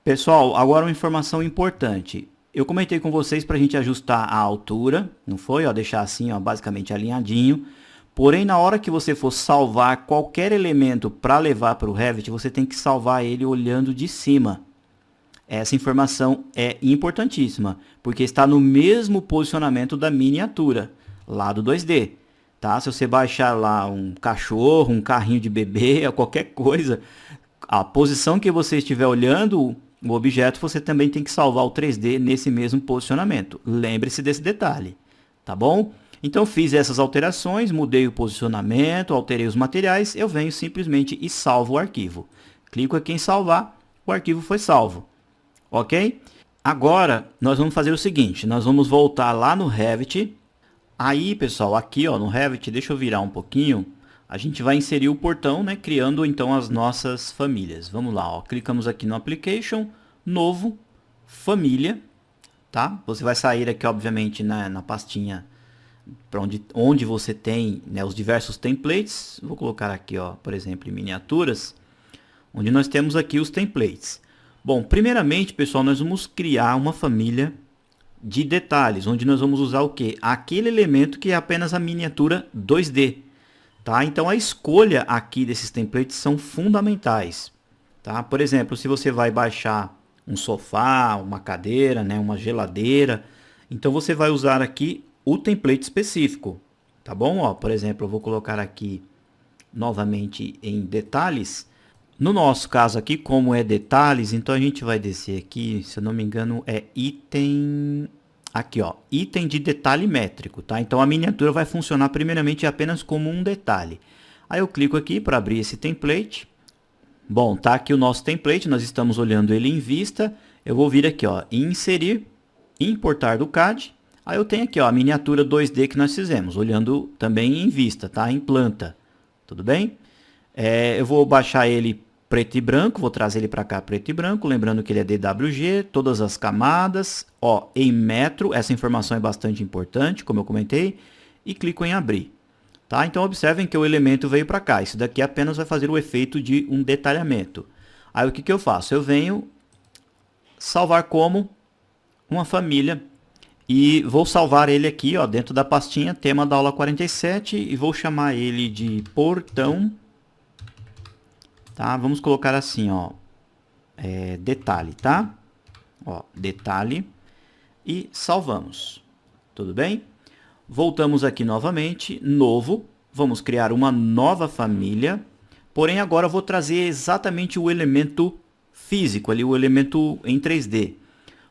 Pessoal, agora uma informação importante. Eu comentei com vocês para a gente ajustar a altura, não foi? Ó, deixar assim, ó, basicamente alinhadinho. Porém, na hora que você for salvar qualquer elemento para levar para o Revit, você tem que salvar ele olhando de cima. Essa informação é importantíssima, porque está no mesmo posicionamento da miniatura, lá do 2D. Tá? Se você baixar lá um cachorro, um carrinho de bebê, qualquer coisa, a posição que você estiver olhando o objeto, você também tem que salvar o 3D nesse mesmo posicionamento. Lembre-se desse detalhe, tá bom? Então fiz essas alterações, mudei o posicionamento, alterei os materiais, eu venho simplesmente e salvo o arquivo. Clico aqui em salvar, o arquivo foi salvo, ok? Agora nós vamos fazer o seguinte, nós vamos voltar lá no Revit. Aí, pessoal, aqui ó, no Revit, deixa eu virar um pouquinho, a gente vai inserir o portão, né, criando então as nossas famílias. Vamos lá, ó, clicamos aqui no Application, Novo, Família, tá? Você vai sair aqui, obviamente, na pastinha para onde você tem, né, os diversos templates. Vou colocar aqui, ó, por exemplo, em miniaturas, onde nós temos aqui os templates. Bom, primeiramente, pessoal, nós vamos criar uma família de detalhes, onde nós vamos usar o que? Aquele elemento que é apenas a miniatura 2D, tá? Então a escolha aqui desses templates são fundamentais, tá? Por exemplo, se você vai baixar um sofá, uma cadeira, né, uma geladeira, então você vai usar aqui o template específico, tá bom? Ó, por exemplo, eu vou colocar aqui novamente em detalhes. No nosso caso aqui, como é detalhes, então a gente vai descer aqui, se eu não me engano, é item... Aqui, ó, item de detalhe métrico, tá? Então a miniatura vai funcionar primeiramente apenas como um detalhe. Aí eu clico aqui para abrir esse template. Bom, tá aqui o nosso template, nós estamos olhando ele em vista. Eu vou vir aqui, ó, inserir, importar do CAD. Aí eu tenho aqui, ó, a miniatura 2D que nós fizemos, olhando também em vista, tá? Em planta, tudo bem? Eu vou baixar ele preto e branco, vou trazer ele para cá preto e branco, lembrando que ele é DWG, todas as camadas, ó, em metro, essa informação é bastante importante, como eu comentei, e clico em abrir, tá? Então observem que o elemento veio para cá, isso daqui apenas vai fazer o efeito de um detalhamento. Aí o que eu faço? Eu venho salvar como uma família e vou salvar ele aqui, ó, dentro da pastinha tema da aula 47 e vou chamar ele de portão. Tá? Vamos colocar assim, ó, detalhe, tá? Ó, detalhe e salvamos. Tudo bem? Voltamos aqui novamente, novo, vamos criar uma nova família, porém agora eu vou trazer exatamente o elemento físico, ali o elemento em 3D.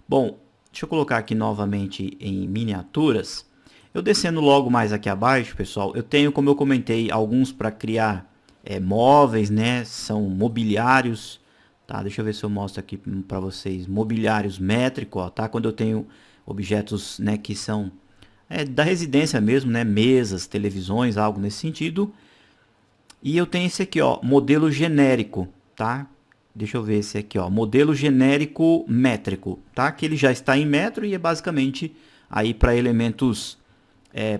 Bom, deixa eu colocar aqui novamente em miniaturas. Eu descendo logo mais aqui abaixo, pessoal, eu tenho, como eu comentei, alguns para criar móveis, né? São mobiliários, tá? Deixa eu ver se eu mostro aqui para vocês, mobiliários métricos, ó, tá? Quando eu tenho objetos, né, que são da residência mesmo, né? Mesas, televisões, algo nesse sentido. E eu tenho esse aqui, ó, modelo genérico, tá? Deixa eu ver esse aqui, ó, modelo genérico métrico, tá? Que ele já está em metro e é basicamente aí para elementos,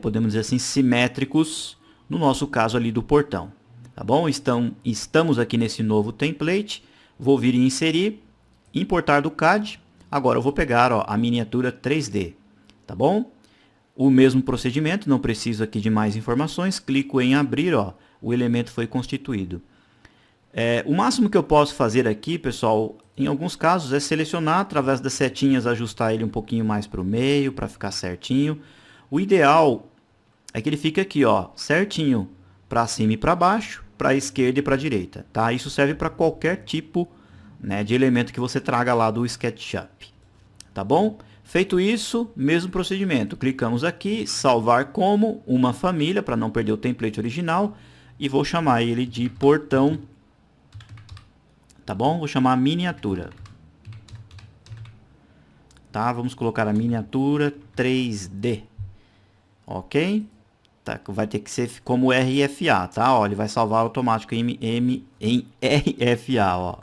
podemos dizer assim, simétricos, no nosso caso ali do portão. Tá bom? Estamos aqui nesse novo template. Vou vir em inserir, importar do CAD. Agora eu vou pegar, ó, a miniatura 3D. Tá bom? O mesmo procedimento, não preciso aqui de mais informações. Clico em abrir, ó, o elemento foi constituído. O máximo que eu posso fazer aqui, pessoal, em alguns casos é selecionar através das setinhas, ajustar ele um pouquinho mais para o meio, para ficar certinho. O ideal é que ele fique aqui, ó, certinho, para cima e para baixo, para a esquerda e para a direita, tá? Isso serve para qualquer tipo, né, de elemento que você traga lá do SketchUp, tá bom? Feito isso, mesmo procedimento. Clicamos aqui, salvar como uma família, para não perder o template original, e vou chamar ele de portão, tá bom? Vou chamar miniatura. Tá? Vamos colocar a miniatura 3D. Ok? Tá, vai ter que ser como RFA, tá? Ó, ele vai salvar automático em RFA, ó.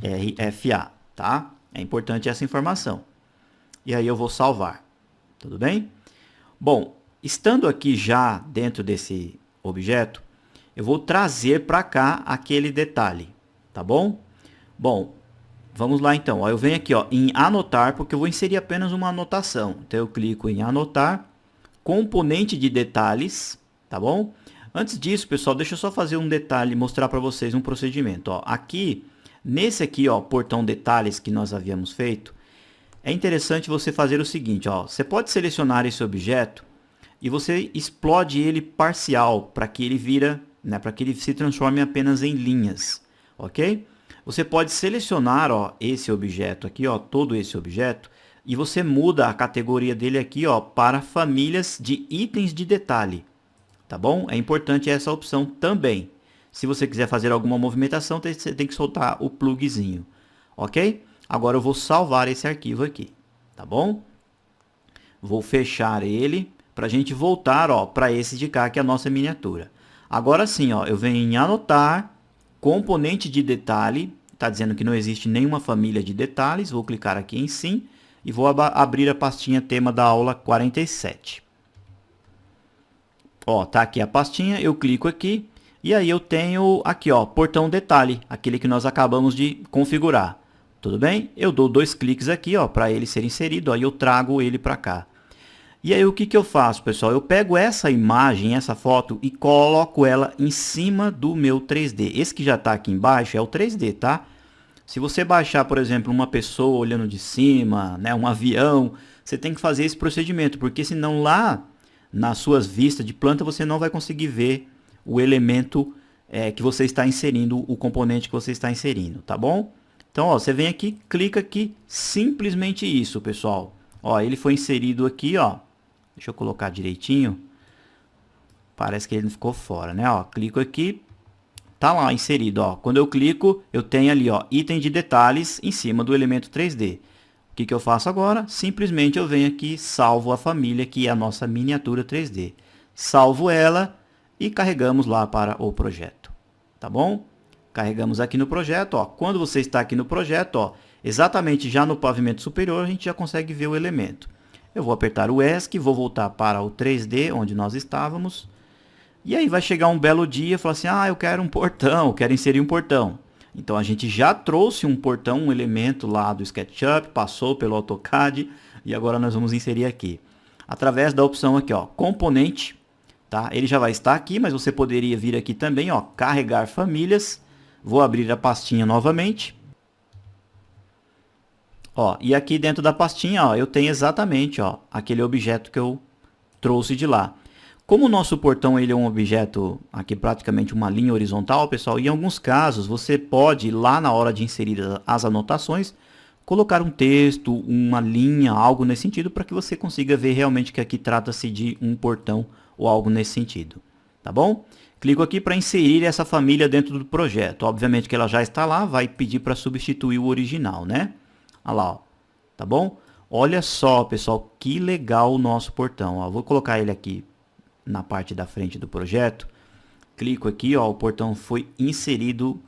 RFA, tá? É importante essa informação. E aí eu vou salvar. Tudo bem? Bom, estando aqui já dentro desse objeto, eu vou trazer para cá aquele detalhe, tá bom? Bom, vamos lá então. Ó, eu venho aqui, ó, em anotar, porque eu vou inserir apenas uma anotação. Então eu clico em anotar, componente de detalhes, tá bom? Antes disso, pessoal, deixa eu só fazer um detalhe, mostrar para vocês um procedimento. Ó, aqui, nesse aqui, ó, portão detalhes que nós havíamos feito, é interessante você fazer o seguinte, ó, você pode selecionar esse objeto e você explode ele parcial para que ele vira, né, para que ele se transforme apenas em linhas, ok? Você pode selecionar, ó, esse objeto aqui, ó, todo esse objeto, e você muda a categoria dele aqui, ó, para famílias de itens de detalhe, tá bom? É importante essa opção também. Se você quiser fazer alguma movimentação, você tem que soltar o plugzinho, ok? Agora eu vou salvar esse arquivo aqui, tá bom? Vou fechar ele para a gente voltar, ó, para esse de cá, que é a nossa miniatura. Agora sim, ó, eu venho em anotar, componente de detalhe, está dizendo que não existe nenhuma família de detalhes, vou clicar aqui em sim e vou abrir a pastinha tema da aula 47. Ó, tá aqui a pastinha, eu clico aqui e aí eu tenho aqui, ó, portão detalhe, aquele que nós acabamos de configurar. Tudo bem? Eu dou 2 cliques aqui, ó, para ele ser inserido, aí eu trago ele para cá. E aí o que eu faço, pessoal? Eu pego essa imagem, essa foto e coloco ela em cima do meu 3D. Esse que já está aqui embaixo é o 3D, tá? Se você baixar, por exemplo, uma pessoa olhando de cima, né, um avião, você tem que fazer esse procedimento, porque senão lá nas suas vistas de planta você não vai conseguir ver o elemento que você está inserindo, o componente que você está inserindo, tá bom? Então, ó, você vem aqui, clica aqui, simplesmente isso, pessoal. Ó, ele foi inserido aqui, ó. Deixa eu colocar direitinho. Parece que ele não ficou fora, né? Ó, clico aqui, tá lá inserido, ó. Quando eu clico, eu tenho ali, ó, item de detalhes em cima do elemento 3D. O que eu faço agora? Simplesmente eu venho aqui, salvo a família, que é a nossa miniatura 3D. Salvo ela e carregamos lá para o projeto, tá bom? Carregamos aqui no projeto, ó. Quando você está aqui no projeto, ó, exatamente já no pavimento superior, a gente já consegue ver o elemento. Eu vou apertar o ESC, vou voltar para o 3D, onde nós estávamos. E aí vai chegar um belo dia e falar assim, ah, eu quero um portão, eu quero inserir um portão. Então a gente já trouxe um portão, um elemento lá do SketchUp, passou pelo AutoCAD e agora nós vamos inserir aqui. Através da opção aqui, ó, componente, tá? Ele já vai estar aqui, mas você poderia vir aqui também, ó, carregar famílias. Vou abrir a pastinha novamente. Ó, e aqui dentro da pastinha, ó, eu tenho exatamente, ó, aquele objeto que eu trouxe de lá. Como o nosso portão ele é um objeto, aqui praticamente uma linha horizontal, pessoal, em alguns casos você pode, lá na hora de inserir as anotações, colocar um texto, uma linha, algo nesse sentido, para que você consiga ver realmente que aqui trata-se de um portão ou algo nesse sentido. Tá bom? Clico aqui para inserir essa família dentro do projeto. Obviamente que ela já está lá, vai pedir para substituir o original, né? Olha lá, ó. Tá bom? Olha só, pessoal, que legal o nosso portão. Ó, vou colocar ele aqui na parte da frente do projeto. Clico aqui, ó, o portão foi inserido.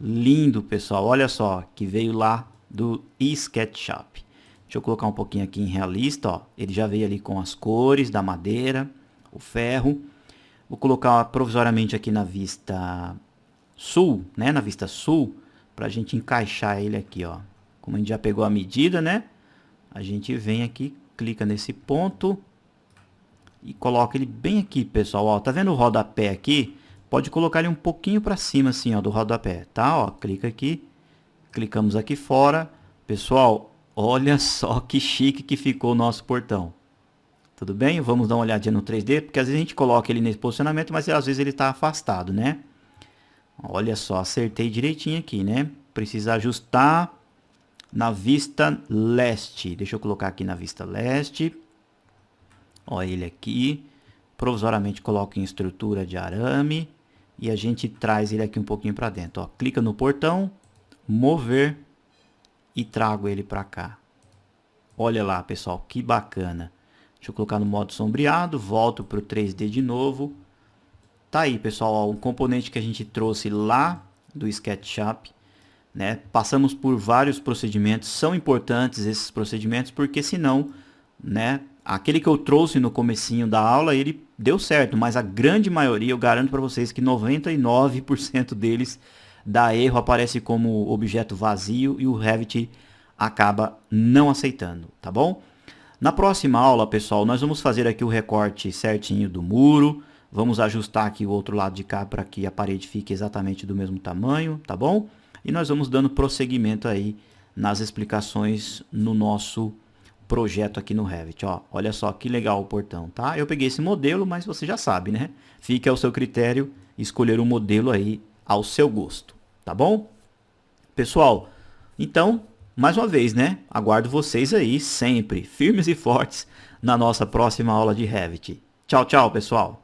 Lindo, pessoal. Olha só, que veio lá do SketchUp. Deixa eu colocar um pouquinho aqui em realista, ó. Ele já veio ali com as cores da madeira, o ferro. Vou colocar provisoriamente aqui na vista sul, né? Na vista sul, para a gente encaixar ele aqui, ó. Como a gente já pegou a medida, né? A gente vem aqui, clica nesse ponto e coloca ele bem aqui, pessoal. Ó, tá vendo o rodapé aqui? pode colocar ele um pouquinho para cima assim, ó, do rodapé, tá? Ó, clica aqui, clicamos aqui fora. Pessoal, olha só que chique que ficou o nosso portão. Tudo bem? Vamos dar uma olhadinha no 3D, porque às vezes a gente coloca ele nesse posicionamento, mas às vezes ele está afastado, né? Olha só, acertei direitinho aqui, né? Precisa ajustar na vista leste. Deixa eu colocar aqui na vista leste. Olha ele aqui. Provisoriamente coloco em estrutura de arame. E a gente traz ele aqui um pouquinho para dentro. Ó, clica no portão, mover e trago ele para cá. Olha lá, pessoal, que bacana. Deixa eu colocar no modo sombreado, volto para o 3D de novo. Tá aí, pessoal, ó, um componente que a gente trouxe lá do SketchUp, né? Passamos por vários procedimentos, são importantes esses procedimentos, porque senão, né, aquele que eu trouxe no comecinho da aula, ele deu certo, mas a grande maioria, eu garanto para vocês que 99% deles dá erro, aparece como objeto vazio e o Revit acaba não aceitando, tá bom? Na próxima aula, pessoal, nós vamos fazer aqui o recorte certinho do muro. Vamos ajustar aqui o outro lado de cá para que a parede fique exatamente do mesmo tamanho, tá bom? E nós vamos dando prosseguimento aí nas explicações no nosso projeto aqui no Revit. Ó, olha só que legal o portão, tá? Eu peguei esse modelo, mas você já sabe, né? Fique ao seu critério escolher um modelo aí ao seu gosto, tá bom? Pessoal, então, mais uma vez, né? Aguardo vocês aí sempre, firmes e fortes, na nossa próxima aula de Revit. Tchau, tchau, pessoal!